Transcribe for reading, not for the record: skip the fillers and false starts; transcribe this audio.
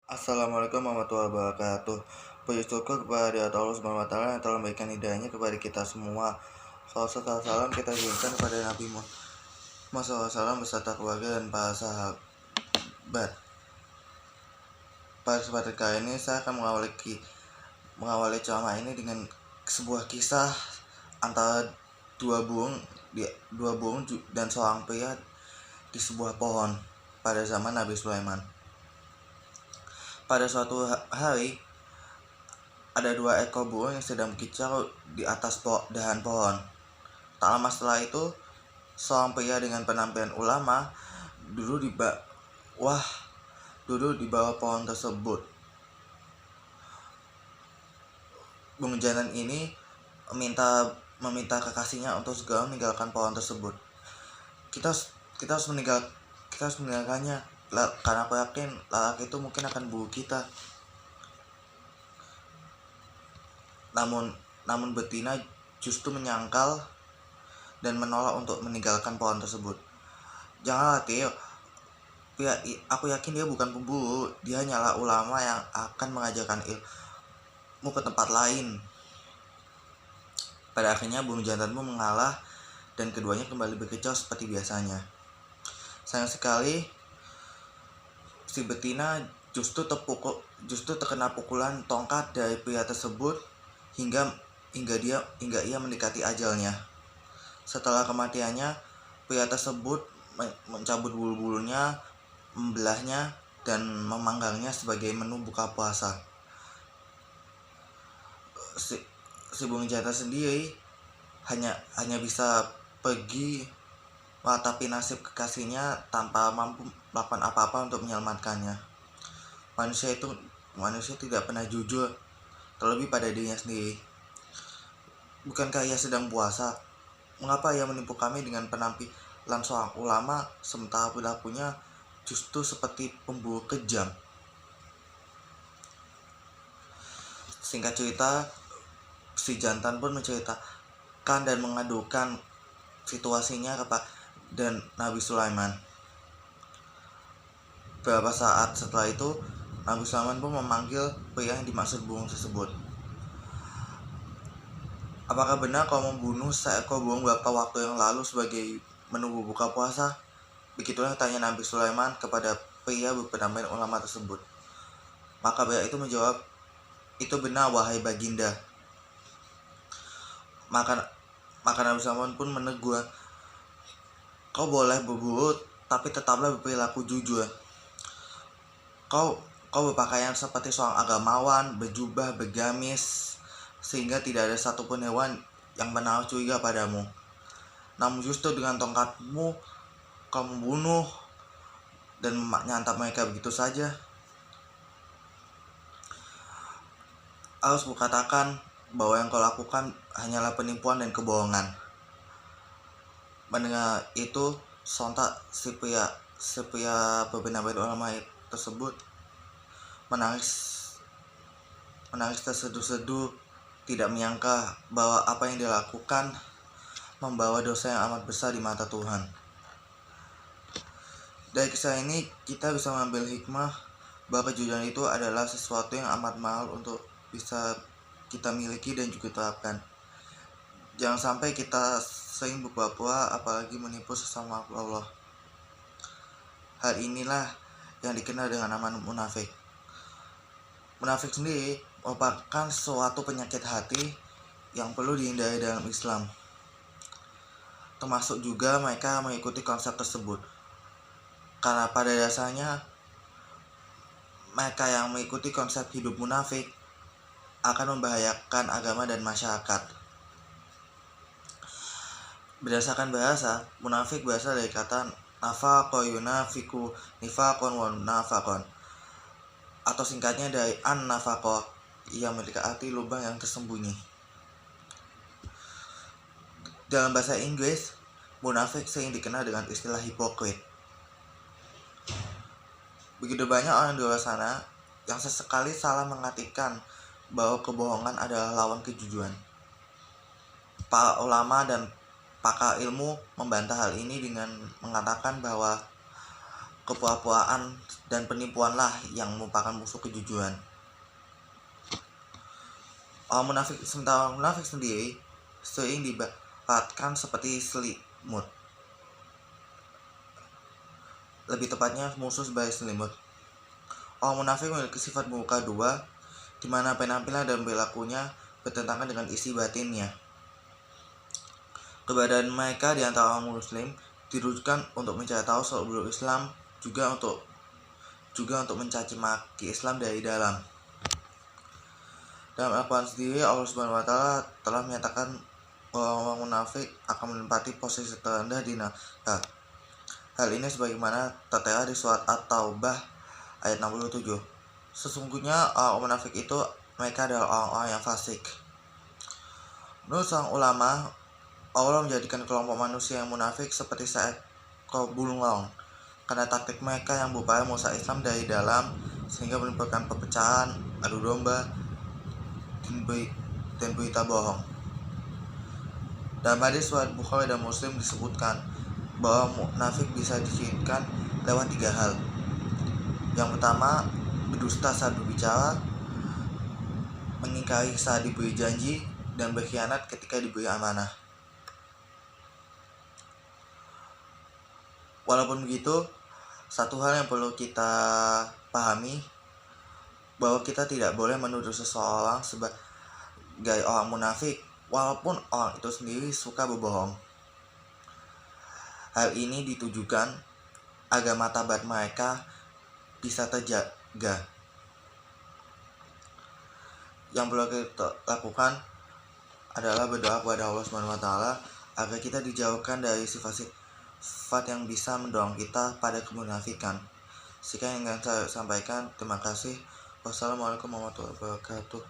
Assalamualaikum warahmatullahi wabarakatuh. Puji syukur kepada Allah Subhanahu wa taala yang telah memberikan hidayahnya kepada kita semua. Salawat salam kita berikan kepada Nabi Muhammad SAW beserta keluarga dan para sahabat. Pada kesempatan kali ini saya akan mengawali ceramah ini dengan sebuah kisah antara dua burung dan seorang pria di sebuah pohon pada zaman Nabi Sulaiman. Pada suatu hari, ada dua ekor burung yang sedang berkicau di atas dahan pohon. Tak lama setelah itu, seorang pria dengan penampilan ulama duduk di bawah pohon tersebut. Burung jantan ini meminta kekasihnya untuk segera meninggalkan pohon tersebut. Kita harus meninggalkannya, karena aku yakin lalat itu mungkin akan berburu kita. Namun betina justru menyangkal dan menolak untuk meninggalkan pohon tersebut. Janganlah, Tio. Aku yakin dia bukan pemburu. Dia hanyalah ulama yang akan mengajarkan ilmu ke tempat lain. Pada akhirnya burung jantan pun mengalah dan keduanya kembali berkicau seperti biasanya. Sayang sekali, si betina justru terkena pukulan tongkat dari pria tersebut hingga ia mendekati ajalnya. Setelah kematiannya, pria tersebut mencabut bulu-bulunya, membelahnya, dan memanggangnya sebagai menu buka puasa. Si burung jantan sendiri hanya bisa pergi meratapi nasib kekasihnya tanpa mampu melakukan apa-apa untuk menyelamatkannya. Manusia tidak pernah jujur, terlebih pada dirinya sendiri. Bukankah ia sedang puasa? Mengapa ia menipu kami dengan penampilan seorang ulama, sementara perilakunya justru seperti pemburu kejam? Singkat cerita, si jantan pun menceritakan dan mengadukan situasinya dan Nabi Sulaiman. Beberapa saat setelah itu, Nabi Sulaiman pun memanggil pria yang dimaksud burung tersebut. Apakah benar kau membunuh seekor burung beberapa waktu yang lalu sebagai menu berbuka puasa? Begitulah tanya Nabi Sulaiman kepada pria berpenampilan ulama tersebut. Maka pria itu menjawab, "Itu benar, wahai baginda." Maka Nabi Sulaiman pun menegur, "Kau boleh berburu, tapi tetaplah berperilaku jujur. Kau berpakaian seperti seorang agamawan, berjubah, bergamis, sehingga tidak ada satupun hewan yang menaruh curiga padamu. Namun justru dengan tongkatmu, kau membunuh dan menyantap mereka begitu saja. Harus kukatakan bahwa yang kau lakukan hanyalah penipuan dan kebohongan." Mendengar itu, sontak si pria berpenampilan ulama tersebut menangis terseduh-seduh, tidak menyangka bahwa apa yang dia lakukan membawa dosa yang amat besar di mata Tuhan. Dari kisah ini kita bisa mengambil hikmah bahwa kejujuran itu adalah sesuatu yang amat mahal untuk bisa kita miliki dan juga terapkan. Jangan sampai kita sering berpura-pura, apalagi menipu sesama Allah. Hal inilah yang dikenal dengan nama munafik. Munafik sendiri merupakan suatu penyakit hati yang perlu dihindari dalam Islam. Termasuk juga mereka mengikuti konsep tersebut. Karena pada dasarnya mereka yang mengikuti konsep hidup munafik akan membahayakan agama dan masyarakat. Berdasarkan bahasa, munafik berasal dari kata nafaqa yunafiku nifaqan wa nafaqan, atau singkatnya dari an-nafaqa, yang memiliki arti lubang yang tersembunyi. Dalam bahasa Inggris, munafik sering dikenal dengan istilah hipokrit. Begitu banyak orang di luar sana yang sesekali salah mengartikan bahwa kebohongan adalah lawan kejujuran. Para ulama dan pakar ilmu membantah hal ini dengan mengatakan bahwa kepua-puaan dan penipuanlah yang merupakan musuh kejujuran. Sementara munafik sendiri sering dibaratkan seperti selimut, lebih tepatnya musuh sebagai selimut. Orang munafik memiliki sifat muka dua, di mana penampilan dan perilakunya bertentangan dengan isi batinnya. Keberadaan mereka di antara orang muslim ditujukan untuk mencari tahu seluk-beluk Islam, juga untuk mencaci maki Islam dari dalam. Dalam Al-Quran sendiri, Allah Subhanahu wa Ta'ala telah menyatakan bahwa orang munafik akan menempati posisi terendah di neraka. Hal ini sebagaimana tertera di surat At-Taubah ayat 67. Sesungguhnya orang munafik itu mereka adalah orang-orang yang fasik. Menurut sang ulama, Allah menjadikan kelompok manusia yang munafik seperti seekor burung karena taktik mereka yang berupaya merusak Islam dari dalam, sehingga menimbulkan perpecahan, adu domba, dan berita bohong. Dalam hadis riwayat Bukhari dan Muslim disebutkan bahwa munafik bisa dicirikan lewat 3 hal. Yang pertama, berdusta saat berbicara, mengingkari saat diberi janji, dan berkhianat ketika diberi amanah. Walaupun begitu, satu hal yang perlu kita pahami, bahwa kita tidak boleh menuduh seseorang sebagai orang munafik, walaupun orang itu sendiri suka berbohong. Hal ini ditujukan agar martabat mereka bisa terjaga. Yang perlu kita lakukan adalah berdoa kepada Allah Subhanahu wa Ta'ala agar kita dijauhkan dari sifat-sifat yang bisa mendorong kita pada kemunafikan. Sekian yang saya sampaikan. Terima kasih. Wassalamualaikum warahmatullahi wabarakatuh.